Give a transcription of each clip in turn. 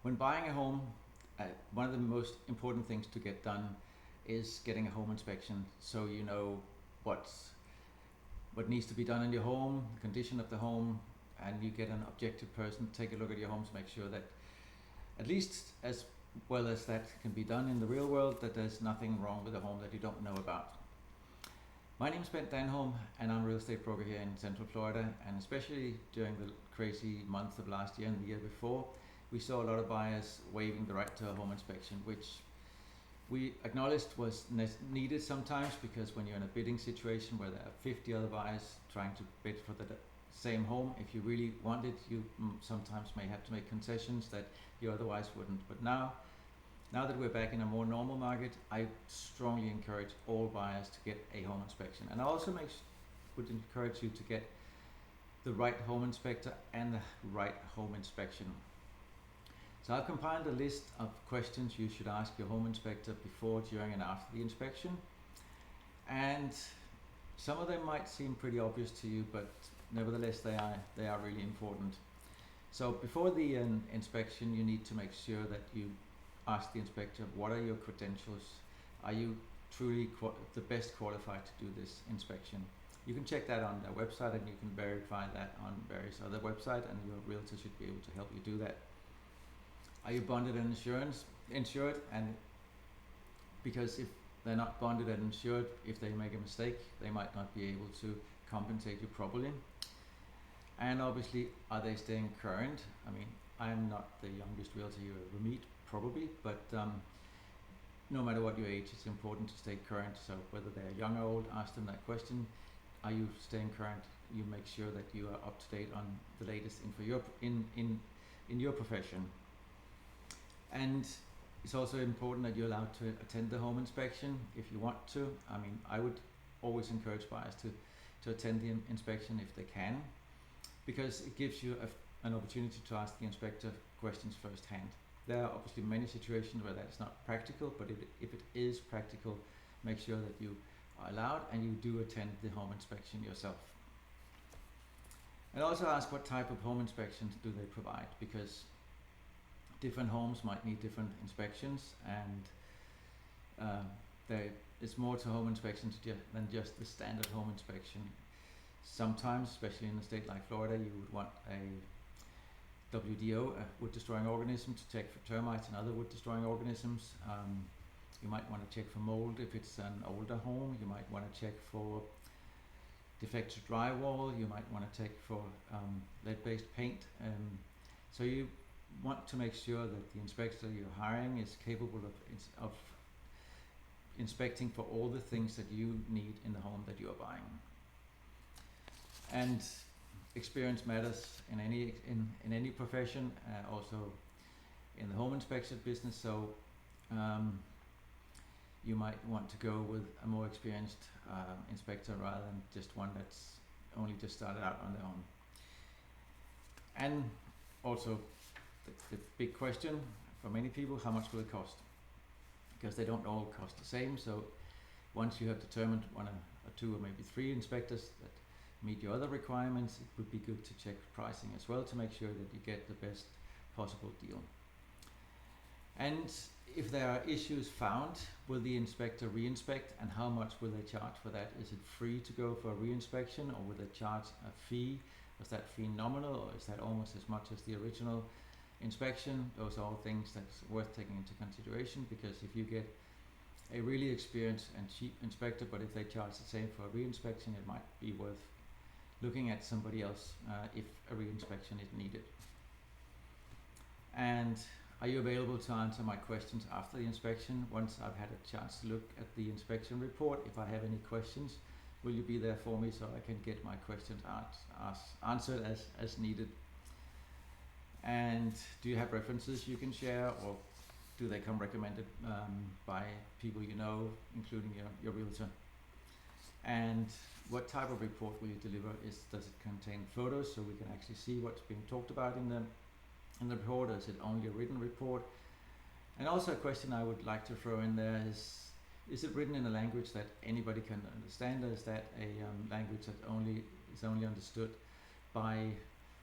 When buying a home, one of the most important things to get done is getting a home inspection, so you know what needs to be done in your home, the condition of the home, and you get an objective person to take a look at your home to make sure that, at least as well as that can be done in the real world, that there's nothing wrong with the home that you don't know about. My name is Danholm, and I'm a real estate broker here in Central Florida, and especially during the crazy month of last year and the year before, we saw a lot of buyers waiving the right to a home inspection, which we acknowledged was needed sometimes, because when you're in a bidding situation where there are 50 other buyers trying to bid for the same home, if you really want it, you sometimes may have to make concessions that you otherwise wouldn't. But now that we're back in a more normal market, I strongly encourage all buyers to get a home inspection. And I also would encourage you to get the right home inspector and the right home inspection. So I've compiled a list of questions you should ask your home inspector before, during, and after the inspection. And some of them might seem pretty obvious to you, but nevertheless they are really important. So before the inspection, you need to make sure that you ask the inspector, what are your credentials? Are you truly the best qualified to do this inspection? You can check that on their website, and you can verify that on various other websites, and your realtor should be able to help you do that. Are you bonded and insured? And because if they're not bonded and insured, if they make a mistake, they might not be able to compensate you properly. And obviously, are they staying current? I mean, I'm not the youngest realtor you ever meet, probably, but no matter what your age, it's important to stay current. So whether they're young or old, ask them that question. Are you staying current? You make sure that you are up to date on the latest in your profession. And it's also important that you're allowed to attend the home inspection if you want to. I mean, I would always encourage buyers to attend the inspection if they can, because it gives you an opportunity to ask the inspector questions firsthand. There are obviously many situations where that's not practical, but if it is practical, make sure that you are allowed and you do attend the home inspection yourself. And also ask what type of home inspections do they provide, because different homes might need different inspections, and there is more to home inspections than just the standard home inspection. Sometimes, especially in a state like Florida, you would want a WDO, a wood destroying organism, to check for termites and other wood destroying organisms. You might want to check for mold if it's an older home. You might want to check for defective drywall. You might want to check for lead-based paint. So you want to make sure that the inspector you're hiring is capable of inspecting for all the things that you need in the home that you are buying. And experience matters in any profession, also in the home inspection business. So you might want to go with a more experienced inspector rather than just one that's only just started out on their own. And also the big question for many people, how much will it cost? Because they don't all cost the same. So once you have determined one or two or maybe three inspectors that meet your other requirements, it would be good to check pricing as well to make sure that you get the best possible deal. And if there are issues found, will the inspector re-inspect, and how much will they charge for that? Is it free to go for a re-inspection, or will they charge a fee? Is that fee nominal, or is that almost as much as the original inspection? Those are all things that's worth taking into consideration, because if you get a really experienced and cheap inspector, but if they charge the same for a re-inspection, it might be worth looking at somebody else if a re-inspection is needed. And are you available to answer my questions after the inspection? Once I've had a chance to look at the inspection report, if I have any questions, will you be there for me so I can get my questions answered as needed? And do you have references you can share, or do they come recommended by people you know, including your realtor? And what type of report will you deliver? Does it contain photos so we can actually see what's being talked about in the report, or is it only a written report? And also a question I would like to throw in there is it written in a language that anybody can understand, or is that a language that is only understood by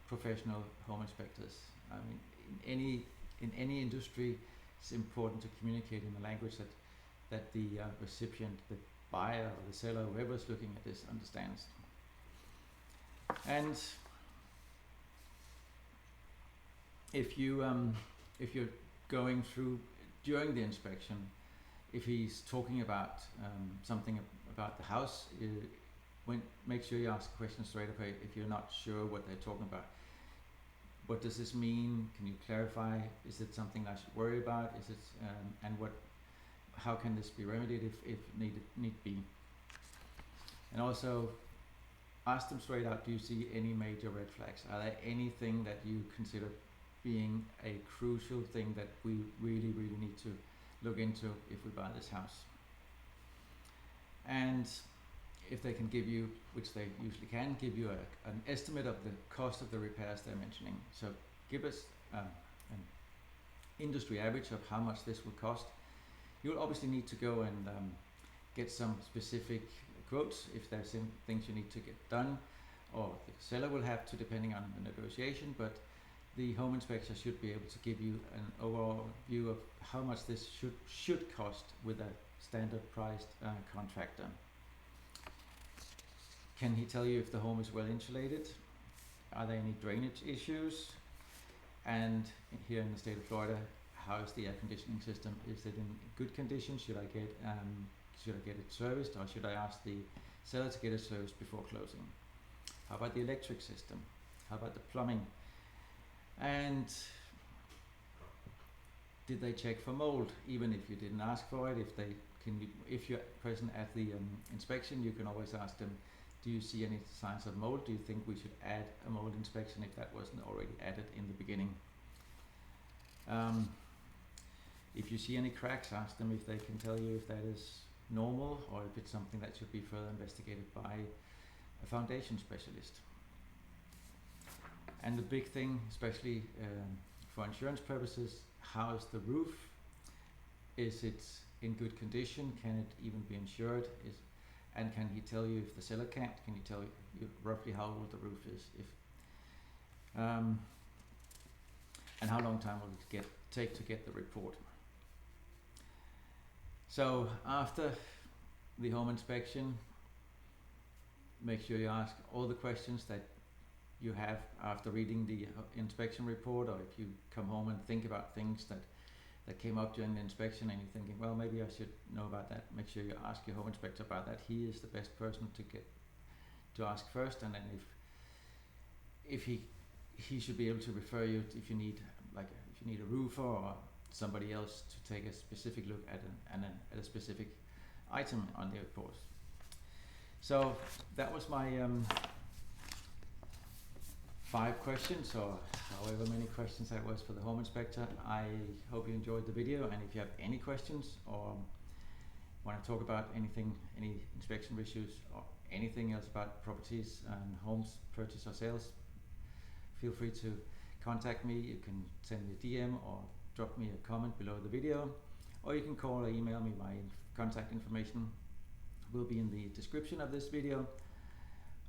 professional home inspectors? I mean, in any in any industry, it's important to communicate in a language that the recipient, the buyer or the seller, whoever's looking at this, understands. And if you're going through during the inspection, if he's talking about something about the house, make sure you ask questions straight away if you're not sure what they're talking about. What does this mean? Can you clarify? Is it something I should worry about? Is it and how can this be remedied if need be? And also ask them straight out, do you see any major red flags? Are there anything that you consider being a crucial thing that we really need to look into if we buy this house? And if they can give you, which they usually can, give you an estimate of the cost of the repairs they're mentioning. So give us an industry average of how much this will cost. You'll obviously need to go and get some specific quotes if there's some things you need to get done, or the seller will have to, depending on the negotiation, but the home inspector should be able to give you an overall view of how much this should cost with a standard priced contractor. Can he tell you if the home is well insulated? Are there any drainage issues? And here in the state of Florida, how is the air conditioning system? Is it in good condition? Should I get it serviced, or should I ask the seller to get it serviced before closing? How about the electric system? How about the plumbing? And did they check for mold, even if you didn't ask for it? If you're present at the inspection, you can always ask them, do you see any signs of mold? Do you think we should add a mold inspection if that wasn't already added in the beginning? If you see any cracks, ask them if they can tell you if that is normal or if it's something that should be further investigated by a foundation specialist. And the big thing, especially for insurance purposes, how is the roof? Is it in good condition? Can it even be insured? And can he tell you if the seller can't? Can he tell you roughly how old the roof is? And how long time will it take to get the report? So after the home inspection, make sure you ask all the questions that you have after reading the inspection report, or if you come home and think about things that came up during the inspection and you're thinking, well, maybe I should know about that, make sure you ask your home inspector about that. He is the best person to ask first, and then if he should be able to refer you if you need a roofer or somebody else to take a specific look at a specific item on the report. So that was my 5 questions, or however many questions that was for the home inspector. I hope you enjoyed the video, and if you have any questions or want to talk about anything, any inspection issues or anything else about properties and homes purchase or sales, feel free to contact me. You can send me a DM or drop me a comment below the video, or you can call or email me. My contact information will be in the description of this video.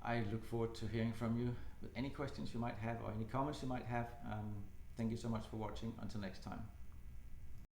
I look forward to hearing from you with any questions you might have or any comments you might have. Thank you so much for watching. Until next time.